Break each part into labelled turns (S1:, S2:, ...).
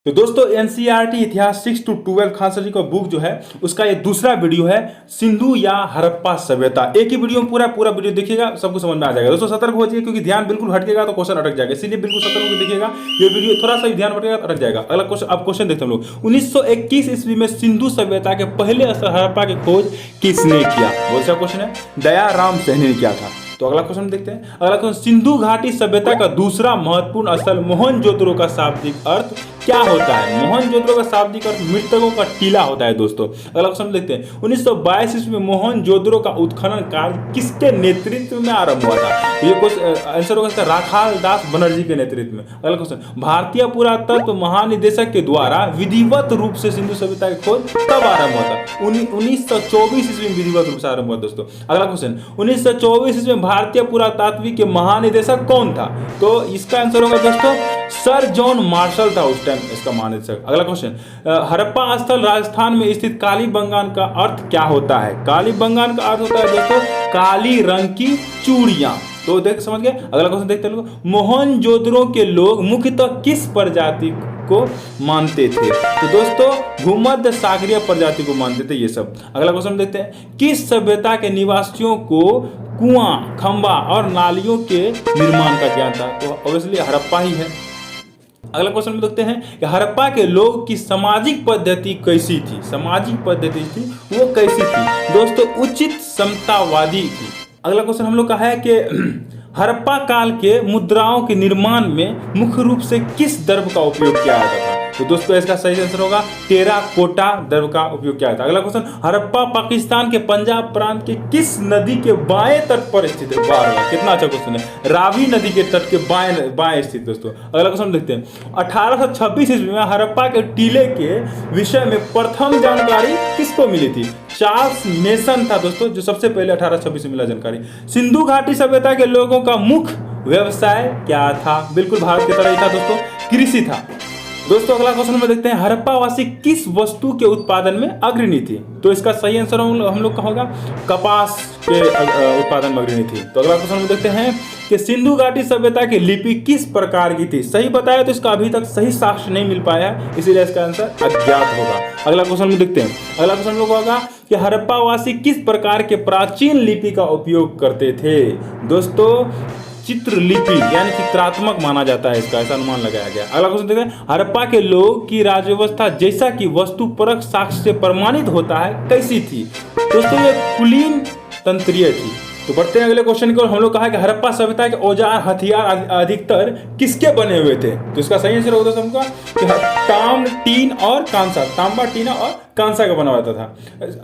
S1: तो दोस्तों एनसीईआरटी इतिहास 6 to 12 खान सर जी का बुक जो है उसका ये दूसरा वीडियो है सिंधु या हड़प्पा सभ्यता। एक ही वीडियो में पूरा पूरा वीडियो देखिएगा, सबको समझ में आ जाएगा। दोस्तों सतर्क हो जाइए क्योंकि ध्यान बिल्कुल हटेगा तो क्वेश्चन अटक जाएगा, इसलिए बिल्कुल सतर्क होकर देखिएगा। ये वीडियो थोड़ा सा भी ध्यान हटेगा तो अटक जाएगा। अगला क्वेश्चन, अब क्वेश्चन देखते हैं हम लोग। 1921 ईस्वी में सिंधु सभ्यता के पहले स्थल हड़प्पा की खोज किसने किया? बहुत सा क्वेश्चन है, दयाराम सहनी ने किया था। तो अगला क्वेश्चन देखते हैं। अगला क्वेश्चन, सिंधु घाटी सभ्यता का दूसरा महत्वपूर्ण स्थल मोहनजोदड़ो का शाब्दिक अर्थ क्या होता है? मोहनजोदड़ो का शाब्दिक अर्थ मृतकों का टीला होता है दोस्तों। अगला क्वेश्चन देखते हैं। 1922 ईस्वी में मोहनजोदड़ो का उत्खनन कार्य किसके नेतृत्व में आरंभ हुआ था? ये क्वेश्चन आंसर होगा राखाल दास बनर्जी के नेतृत्व में। अगला क्वेश्चन, भारतीय पुरातत्व महानिदेशक के द्वारा विधिवत रूप से सिंधु सभ्यता की खोज कब आरंभ हुआ था? 1924 ईस्वी में विधिवत रूप से आरंभ हुआ दोस्तों। अगला क्वेश्चन, 1924 ईस्वी में भारतीय पुरातात्विक के महानिदेशक कौन था? तो इसका आंसर होगा दोस्तों सर जॉन मार्शल था उस टाइम इसका महानिदेशक। अगला क्वेश्चन, हड़प्पा स्थल राजस्थान में स्थित कालीबंगान का अर्थ क्या होता है? कालीबंगान का अर्थ होता है दोस्तों काली रंग की चूड़ियां। तो देख समझ गए। अगला क्वेश्चन देखते हैं लोग, मोहनजोदड़ो के लोग मुख्यतः किस प्रजाति को मानते थे? तो दोस्तों भूमध्य सागरीय प्रजाति को मानते थे ये सब। अगला क्वेश्चन देखते हैं, किस सभ्यता के निवासियों को कुआं, खंबा और नालियों के निर्माण का ज्ञान था? तो ऑब्वियसली हड़प्पा ही है। अगला क्वेश्चन में देखते हैं कि हड़प्पा के लोग की सामाजिक पद्धति कैसी थी? सामाजिक पद्धति थी वो कैसी थी दोस्तों? उचित समतावादी थी। अगला क्वेश्चन हम लोग का है कि हड़प्पा काल के मुद्राओं के निर्माण में मुख्य रूप से किस द्रव्य का उपयोग किया जाता था? तो दोस्तों इसका सही आंसर होगा टेराकोटा द्रव्य का उपयोग किया जाता है। अगला क्वेश्चन, हड़प्पा पाकिस्तान के पंजाब प्रांत के किस नदी के बाएं तट पर स्थित है? वाह कितना अच्छा क्वेश्चन है, रावी नदी के तट के बाएं स्थित दोस्तों। अगला क्वेश्चन देखते हैं। 1826 ईस्वी में हड़प्पा के टीले के विषय में प्रथम जानकारी किसको मिली थी? चार्ल्स मेसन था दोस्तों जो सबसे पहले 1826 में मिला जानकारी। सिंधु घाटी सभ्यता के लोगों का मुख्य व्यवसाय क्या था? बिल्कुल भारत की तरह ही था दोस्तों, कृषि था। दोस्तों अगला क्वेश्चन में देखते हैं, हड़प्पा वासी किस वस्तु के उत्पादन में अग्रणी थी? तो इसका सही आंसर हम लोग का होगा कपास के उत्पादन में अग्रणी थी। तो अगला क्वेश्चन में देखते हैं कि सिंधु घाटी सभ्यता की लिपि किस प्रकार की थी? सही बताया तो इसका अभी तक सही साक्ष्य नहीं मिल पाया है, इसीलिए इसका आंसर अज्ञात होगा। अगला क्वेश्चन में देखते हैं। अगला क्वेश्चन लोग होगा कि हड़प्पा वासी किस प्रकार के प्राचीन लिपि का उपयोग करते थे? दोस्तों चित्रलिपि यानी चित्रात्मक माना जाता है इसका, ऐसा अनुमान लगाया गया। अगला क्वेश्चन देखते हैं, हड़प्पा के लोग की राज्य व्यवस्था जैसा कि वस्तुपरक साक्ष्य से प्रमाणित होता है कैसी थी? दोस्तों ये कुलीन तंत्रीय थी। तो बढ़ते हैं अगले क्वेश्चन की ओर। हम लोग कहा कि हड़प्पा सभ्यता के औजार हथियार अधिकतर किसके बने हुए थे? तो इसका सही आंसर होगा सबका तांब, टीन और कांसा, तांबा, टीना और कांसा का बना हुआ था।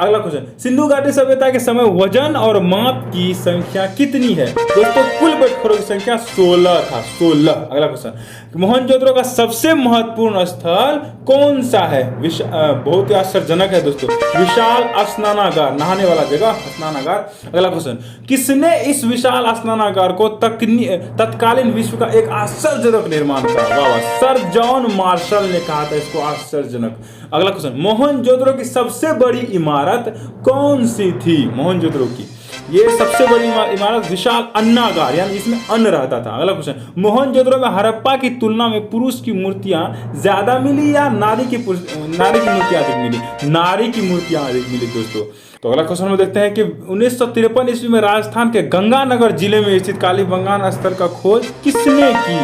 S1: अगला क्वेश्चन, सिंधु घाटी सभ्यता के समय वजन और माप की संख्या कितनी है? दोस्तों कुल बटखरों की संख्या 16 था, 16। अगला क्वेश्चन, मोहनजोदड़ो का सबसे महत्वपूर्ण स्थल कौन सा है? बहुत ही आश्चर्यजनक है दोस्तों, विशाल स्नानागार, नहाने वाला जगह स्नानागार। अगला क्वेश्चन, किसने इस विशाल स्नानागार को तत्कालीन विश्व का एक आश्चर्यजनक निर्माण कहा? वाह, सर जॉन मार्शल ने कहा था इसको आश्चर्यजनक। अगला क्वेश्चन, मोहनजोदड़ो की सबसे बड़ी इमारत कौन सी थी? मोहनजोदड़ो की ये सबसे बड़ी इमारत विशाल अन्नागार यानी इसमें अन्न रहता था। अगला क्वेश्चन, मोहनजोदड़ो में हड़प्पा की तुलना में पुरुष की मूर्तियां ज्यादा मिली या नारी की मूर्तियां अधिक मिली? नारी की मूर्तियां अधिक मिली दोस्तों। तो अगला क्वेश्चन में देखते हैं कि 1953 ईस्वी में राजस्थान के गंगानगर जिले में स्थित कालीबंगान स्थल का खोज किसने की?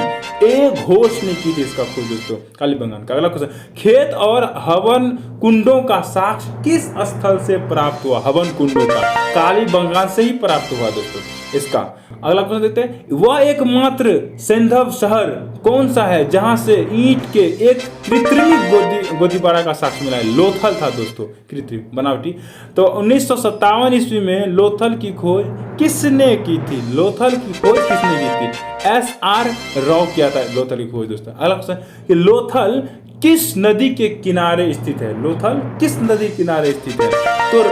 S1: ए घोष ने की थी इसका खोज दोस्तों, कालीबंगान का। अगला क्वेश्चन, खेत और हवन कुंडों का साक्ष्य किस स्थल से प्राप्त हुआ? हवन कुंडों का कालीबंगान से ही प्राप्त हुआ दोस्तों इसका। अगला क्वेश्चन देखते हैं, वह एकमात्र सैंधव शहर कौन सा है जहां से ईंट के एक कृत्रिम गोदीबाड़ा का साक्ष्य मिला है? लोथल था दोस्तों, कृत्रिम बनावटी। तो 1957 ईस्वी में लोथल की खोज किसने की थी? लोथल की खोज किसने की थी? SR राव किया था लोथल की खोज दोस्तों। अगला क्वेश्चन कि लोथल किस नदी के किनारे स्थित है? लोथल किस नदी के किनारे स्थित है? तो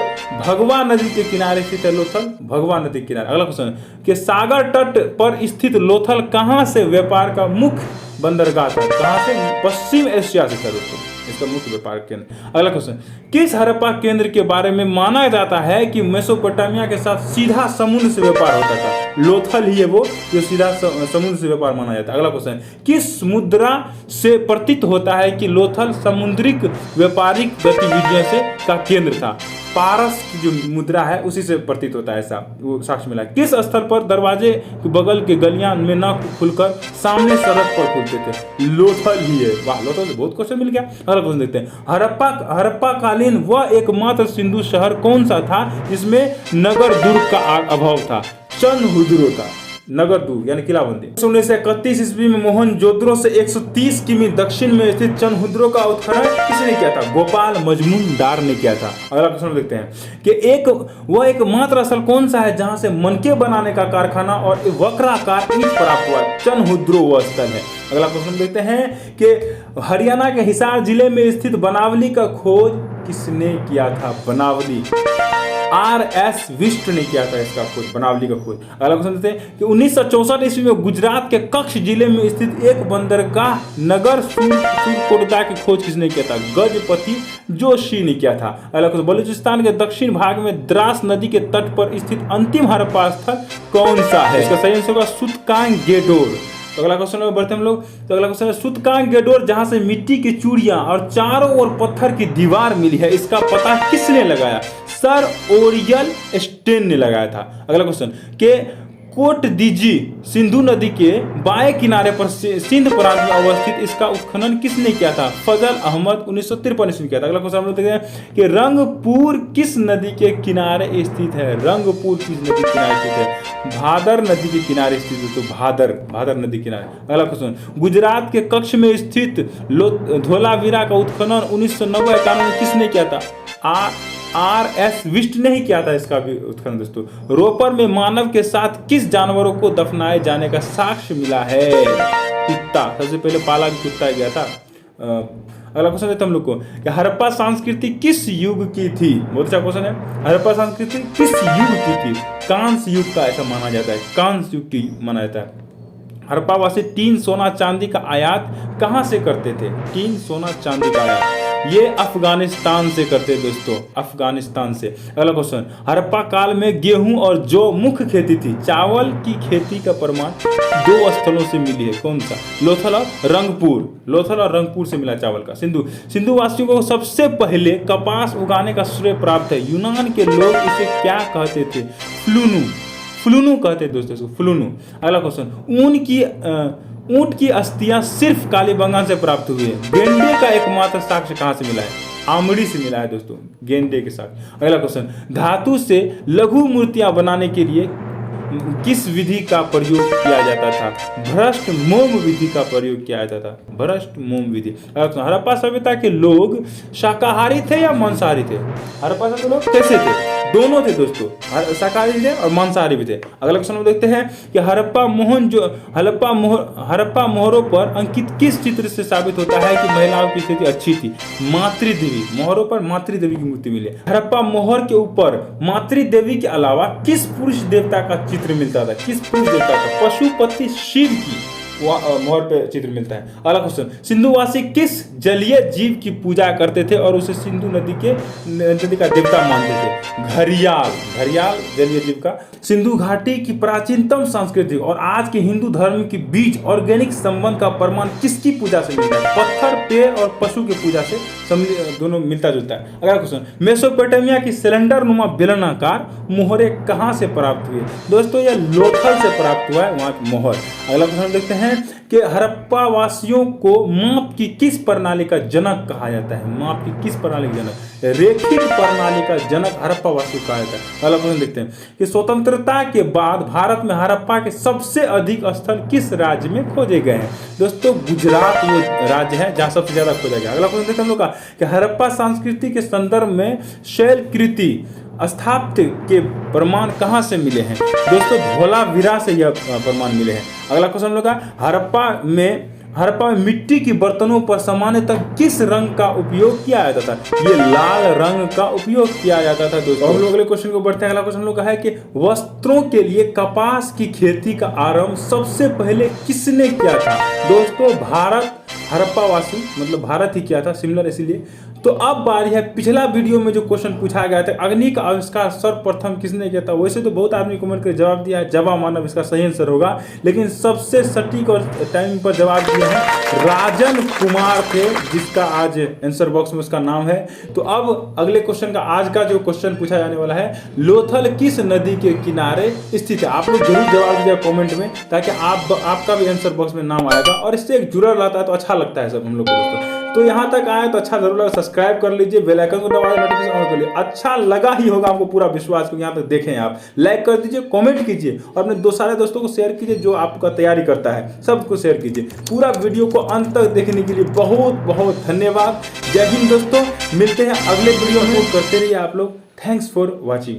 S1: भगवा नदी के किनारे स्थित है लोथल, भगवा नदी के किनारे। अगला क्वेश्चन कि सागर तट पर स्थित लोथल कहां से व्यापार का मुख्य बंदरगाह था। कहाँ से? पश्चिम एशिया से था दोस्तों इसका मुख्य व्यापार केंद्र। अगला क्वेश्चन, किस हड़प्पा केंद्र के बारे में माना जाता है कि मेसोपोटामिया के साथ सीधा समुद्र से व्यापार होता था? लोथल ही है वो जो सीधा समुद्र से व्यापार माना जाता है। अगला क्वेश्चन, किस मुद्रा से प्रतीत होता है कि लोथल समुद्रिक व्यापारिक गतिविधियों से का केंद्र था? पारस की जो मुद्रा है उसी से प्रतीत होता है, ऐसा वो साक्ष्य मिला। किस स्थल पर दरवाजे के बगल के गलियां में न खुलकर सामने सड़क पर खुलते थे? लोथल ही है। वाह, लोथल से बहुत क्वेश्चन मिल गया। अगला क्वेश्चन देखते हैं, हड़प्पा कालीन वह एकमात्र सिंधु शहर कौन सा था जिसमें नगर दुर्ग का अभाव था? चनहुद्रो था, नगर दुर्ग यानी किलाबंदी। 1931 ईस्वी में मोहनजोदड़ो से 130 किमी दक्षिण में स्थित चनहुद्रो का उत्खनन किसने किया था? गोपाल मजमूनदार ने किया था। अगला प्रश्न देखते हैं कि वह एकमात्र स्थल कौन सा है जहां से मनके बनाने का कारखाना और वक्राकार ईंट प्राप्त हुआ? चनहुद्रो वह स्थल है। अगला प्रश्न देखते हैं कि हरियाणा के हिसार जिले में स्थित बनावली का खोज किसने किया था? बनावली R.S. विष्ट ने किया था इसका खोज, बनावली का खोज। अगला क्वेश्चन देते हैं कि 1964 ईस्वी में गुजरात के कच्छ जिले में स्थित एक बंदरगाह नगर सूरकोटदा की खोज किसने किया था? गजपति जोशी ने किया था। अगला क्वेश्चन, बलूचिस्तान के दक्षिण भाग में द्रास नदी के तट पर स्थित अंतिम हड़प्पा स्थल कौन सा है? इसका सही आंसर होगा सुतकांग गेडोर। तो अगला क्वेश्चन में बढ़ते हम लोग। तो अगला क्वेश्चन है, सुतकांग गेडोर जहां से मिट्टी की चूड़ियां और चारों ओर पत्थर की दीवार मिली है, इसका पता किसने लगाया? सर ओरियल स्टेन ने लगाया था। अगला क्वेश्चन के कोट दीजी सिंधु नदी के बाएं किनारे पर सिंध प्रांत में अवस्थित इसका उत्खनन किसने किया था? फजल अहमद 1953 ईस्वी किया था। अगला क्वेश्चन हम लोग देखते हैं कि रंगपुर किस नदी के किनारे स्थित है? रंगपुर किस नदी के किनारे स्थित है? भादर नदी के किनारे स्थित है, तो भादर नदी के किनारे। अगला क्वेश्चन, गुजरात के कच्छ में स्थित धोलावीरा का उत्खनन 1990-91 में किसने किया था? R.S. विष्ट ने ही किया था इसका भी उत्खनन दोस्तों। रोपर में मानव के साथ किस जानवरों को दफनाए जाने का साक्ष्य मिला है? कुत्ता, सबसे पहले पाला कुत्ता गया था। अगला क्वेश्चन देते हम लोग को कि हड़प्पा संस्कृति किस युग की थी? बहुत अच्छा क्वेश्चन है। हड़प्पा संस्कृति किस युग की थी? कांस्य युग का ऐसा माना जाता है, कांस्य युग की माना जाता है। हड़प्पावासी टीन सोना चांदी का आयात कहां से करते थे? टीन सोना चांदी का आयात ये अफगानिस्तान से करते दोस्तों, अफगानिस्तान से। अगला क्वेश्चन, हड़प्पा काल में गेहूं और जौ मुख्य खेती थी। चावल की खेती का प्रमाण 2 स्थलों से मिली है, कौन सा? लोथल और रंगपुर। लोथल और रंगपुर से मिला चावल का। सिंधु वासियों को सबसे पहले कपास उगाने का श्रेय प्राप्त है। यूनान के लोग इसे क्या कहते थे? फ्लूनू कहते हैं दोस्तों, फ्लूनू। अगला क्वेश्चन, ऊंट की अस्थियां सिर्फ कालीबंगान से प्राप्त हुई है। गेंडे का एकमात्र साक्ष्य कहां से मिला है? आमड़ी से मिला है दोस्तों, गेंडे के साथ। अगला क्वेश्चन, धातु से लघु मूर्तियां बनाने के लिए किस विधि का प्रयोग किया जाता था? भ्रष्ट मोम विधि का प्रयोग किया जाता था, भ्रष्ट मोम विधि। हड़प्पा सभ्यता के लोग शाकाहारी थे या मांसाहारी थे? हड़प्पा सभ्यता के लोग कैसे थे? दोनों थे दोस्तों, शाकाहारी थे और मांसाहारी भी थे। अगला क्वेश्चन हम देखते हैं कि हड़प्पा मोहरों पर अंकित किस चित्र से साबित होता है कि महिलाओं की स्थिति अच्छी थी? मातृदेवी, मोहरों पर मातृदेवी की मूर्ति मिली। हड़प्पा मोहर के ऊपर मातृदेवी के अलावा किस पुरुष देवता का चित्र मिलता था? किस पुरुष देवता का? पशुपति शिव की मोहर पे चित्र मिलता है। अगला क्वेश्चन, सिंधुवासी किस जलीय जीव की पूजा करते थे और उसे सिंधु नदी का देवता मानते थे? घड़ियाल जलीय जीव का। सिंधु घाटी की प्राचीनतम संस्कृति और आज के हिंदू धर्म के बीच ऑर्गेनिक संबंध का प्रमाण किसकी पूजा से मिलता है? पत्थर, पेड़ और पशु की पूजा से दोनों मिलता जुलता है। अगला क्वेश्चन, मेसोपोटामिया की सिलेंडर नुमा बेलनाकार मोहरे कहां से प्राप्त हुए? दोस्तों यह लोथल से प्राप्त हुआ है, वहां की मोहर। अगला क्वेश्चन देखते हैं कि हड़प्पा वासियों को माप की किस प्रणाली का जनक कहा जाता है? माप की किस प्रणाली का जनक? रेखिक प्रणाली का जनक हड़प्पा वासियों कहा जाता है। अगला क्वेश्चन देखते हैं कि स्वतंत्रता के बाद भारत में हड़प्पा के सबसे अधिक स्थल किस राज्य में खोजे गए हैं? दोस्तों गुजरात वो राज्य है जहां सबसे ज्यादा खोजा गया। अगला क्वेश्चन देखते हैं हम लोग का कि हड़प्पा संस्कृति के संदर्भ में शैलकृति स्थापत्य के प्रमाण कहां से मिले हैं? दोस्तों धोलावीरा से यह प्रमाण मिले हैं। अगला क्वेश्चन हम लोग का, हड़प्पा में हड़प्पा में मिट्टी की बर्तनों पर सामान्यतः किस रंग का उपयोग किया जाता था? ये लाल रंग का उपयोग किया जाता था दोस्तों। हम लोग अगले क्वेश्चन को बढ़ते हैं। अगला क्वेश्चन हम लोग का है कि वस्त्रों के लिए कपास की खेती का आरंभ सबसे पहले किसने किया था? दोस्तों भारत, हड़प्पावासी मतलब भारत ही किया था, सिमिलर इसीलिए। तो अब बारी है, पिछला वीडियो में जो क्वेश्चन पूछा गया था अग्नि का आविष्कार सर्वप्रथम किसने किया था? वैसे तो बहुत आदमी कमेंट कर जवाब दिया है जवा मानव इसका सही आंसर होगा, लेकिन सबसे सटीक और टाइम पर जवाब दिया है राजन कुमार थे, जिसका आज आंसर बॉक्स में उसका नाम है। तो अब अगले क्वेश्चन का, आज का जो क्वेश्चन पूछा जाने वाला है, लोथल किस नदी के किनारे स्थित है? आप लोग जरूर जवाब दीजिए कमेंट में, ताकि आपका भी आंसर बॉक्स में नाम आएगा और इससे एक जुड़ा रहता है तो अच्छा लगता है सब हम लोग को दोस्तों। तो यहाँ तक आए तो अच्छा जरूर लगा, सब्सक्राइब कर लीजिए, बेल आइकन को दबा के नोटिफिकेशन ऑन कर लीजिए। अच्छा लगा ही होगा आपको, पूरा विश्वास, क्योंकि यहाँ तक देखें आप। लाइक कर दीजिए, कमेंट कीजिए और अपने सारे दोस्तों को शेयर कीजिए जो आपका तैयारी करता है, सबको शेयर कीजिए। पूरा वीडियो को अंत तक देखने के लिए बहुत बहुत धन्यवाद। जय हिंद दोस्तों, मिलते हैं अगले वीडियो में, करते रहिए आप लोग। Thanks for watching.